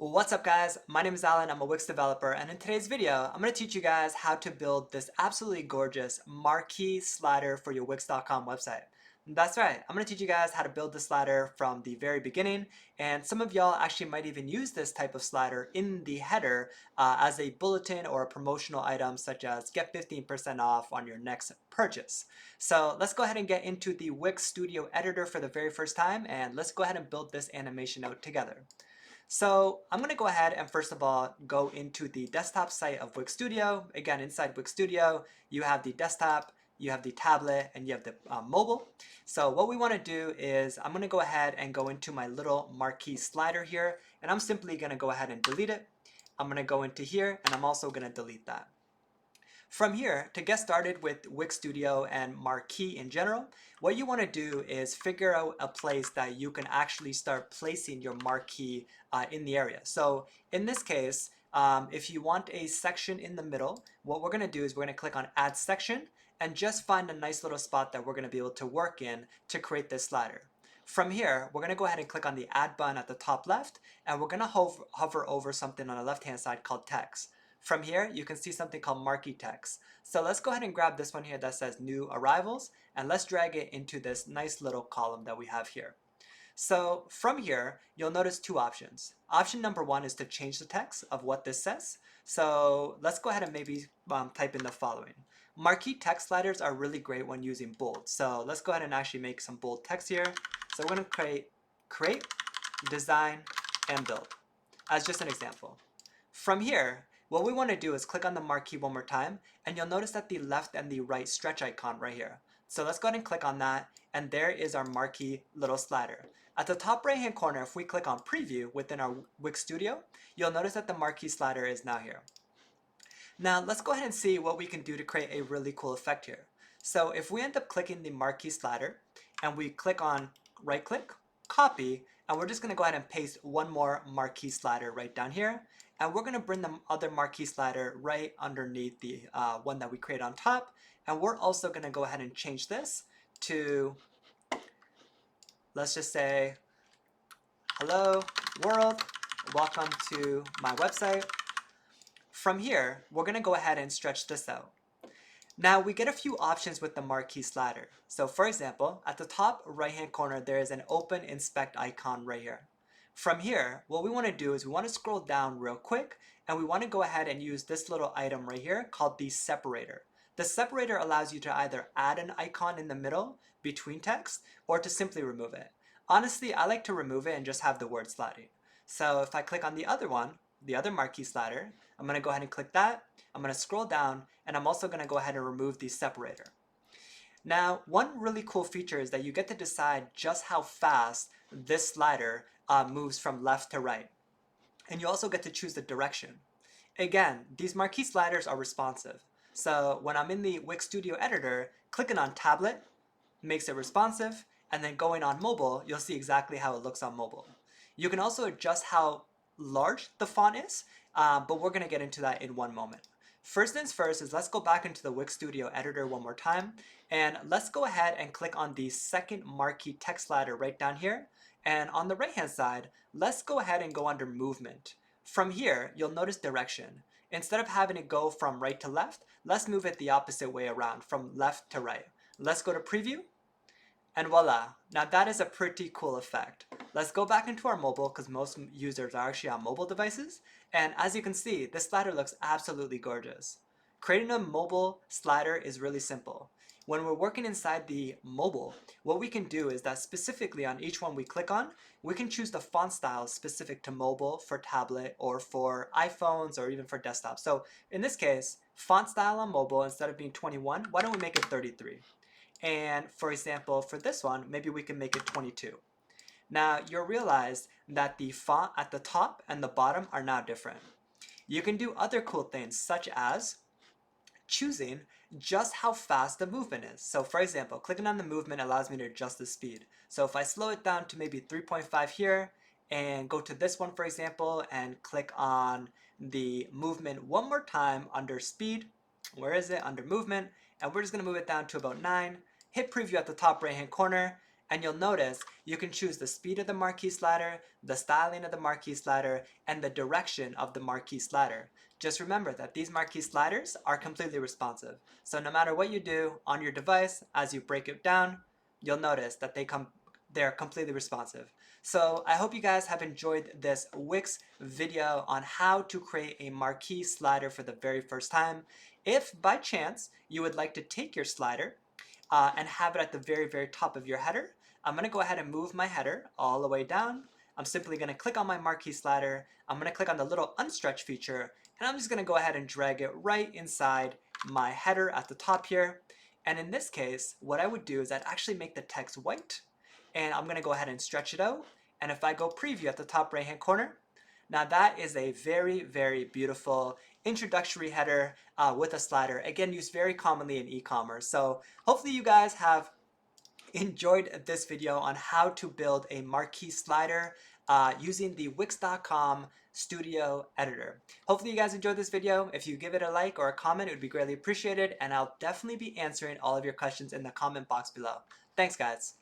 What's up guys, my name is Alin, I'm a Wix developer, and in today's video I'm going to teach you guys how to build this absolutely gorgeous marquee slider for your Wix.com website. That's right, I'm going to teach you guys how to build the slider from the very beginning, and some of y'all actually might even use this type of slider in the header as a bulletin or a promotional item such as get 15% off on your next purchase. So let's go ahead and get into the Wix Studio editor for the very first time, and let's go ahead and build this animation out together. So I'm going to go ahead and first of all go into the desktop site of Wix Studio. Again, inside Wix Studio, you have the desktop, you have the tablet, and you have the mobile. So what we want to do is I'm going to go ahead and go into my little marquee slider here, and I'm simply going to go ahead and delete it. I'm going to go into here, and I'm also going to delete that. From here, to get started with Wix Studio and Marquee in general, what you want to do is figure out a place that you can actually start placing your marquee in the area. So in this case, if you want a section in the middle, what we're going to do is we're going to click on Add Section and just find a nice little spot that we're going to be able to work in to create this slider. From here, we're going to go ahead and click on the Add button at the top left, and we're going to hover over something on the left-hand side called Text. From here, you can see something called Marquee Text. So let's go ahead and grab this one here that says New Arrivals, and let's drag it into this nice little column that we have here. So from here, you'll notice two options. Option number one is to change the text of what this says. So let's go ahead and maybe type in the following. Marquee text sliders are really great when using bold. So let's go ahead and actually make some bold text here. So we're going to create, design, and build as just an example. From here, what we want to do is click on the marquee one more time, and you'll notice that the left and the right stretch icon right here. So let's go ahead and click on that, and there is our marquee little slider. At the top right hand corner, if we click on preview within our Wix Studio, you'll notice that the marquee slider is now here. Now let's go ahead and see what we can do to create a really cool effect here. So if we end up clicking the marquee slider and we click on right click, copy, and we're just going to go ahead and paste one more marquee slider right down here, and we're going to bring the other marquee slider right underneath the one that we create on top, and we're also going to go ahead and change this to, let's just say, hello world, welcome to my website. From here, we're going to go ahead and stretch this out. Now we get a few options with the marquee slider. So for example, at the top right hand corner, there is an open inspect icon right here. From here, what we want to do is we want to scroll down real quick, and we want to go ahead and use this little item right here called the separator. The separator allows you to either add an icon in the middle between text or to simply remove it. Honestly, I like to remove it and just have the word sliding. So if I click on the other one, the other marquee slider, I'm going to go ahead and click that. I'm going to scroll down, and I'm also going to go ahead and remove the separator. Now, one really cool feature is that you get to decide just how fast this slider moves from left to right. And you also get to choose the direction. Again, these marquee sliders are responsive. So when I'm in the Wix Studio editor, clicking on tablet makes it responsive, and then going on mobile, you'll see exactly how it looks on mobile. You can also adjust how large the font is, but we're going to get into that in one moment. First things first is let's go back into the Wix Studio editor one more time, and let's go ahead and click on the second marquee text slider right down here. And on the right hand side, let's go ahead and go under movement. From here, you'll notice direction. Instead of having it go from right to left, let's move it the opposite way around, from left to right. Let's go to preview, and voila. Now that is a pretty cool effect. Let's go back into our mobile, because most users are actually on mobile devices. And as you can see, this slider looks absolutely gorgeous. Creating a mobile slider is really simple. When we're working inside the mobile, what we can do is that specifically on each one we click on, we can choose the font style specific to mobile, for tablet, or for iPhones, or even for desktop. So in this case, font style on mobile, instead of being 21, why don't we make it 33? And for example, for this one, maybe we can make it 22. Now you'll realize that the font at the top and the bottom are now different. You can do other cool things, such as choosing just how fast the movement is. So for example, clicking on the movement allows me to adjust the speed. So if I slow it down to maybe 3.5 here, and go to this one for example, and click on the movement one more time under speed, where is it? Under movement, and we're just going to move it down to about 9, hit preview at the top right hand corner, And you'll notice you can choose the speed of the marquee slider, the styling of the marquee slider, and the direction of the marquee slider. Just remember that these marquee sliders are completely responsive. So no matter what you do on your device, as you break it down, you'll notice that they're completely responsive. So I hope you guys have enjoyed this Wix video on how to create a marquee slider for the very first time. If by chance you would like to take your slider and have it at the very top of your header, I'm going to go ahead and move my header all the way down. I'm simply going to click on my marquee slider. I'm going to click on the little unstretch feature, and I'm just going to go ahead and drag it right inside my header at the top here. And in this case, what I would do is I'd actually make the text white, and I'm going to go ahead and stretch it out. And if I go preview at the top right hand corner, now that is a very beautiful introductory header with a slider, again used very commonly in e-commerce. So hopefully you guys have enjoyed this video on how to build a marquee slider using the Wix.com Studio editor. Hopefully you guys enjoyed this video. If you give it a like or a comment, it would be greatly appreciated, and I'll definitely be answering all of your questions in the comment box below. Thanks guys.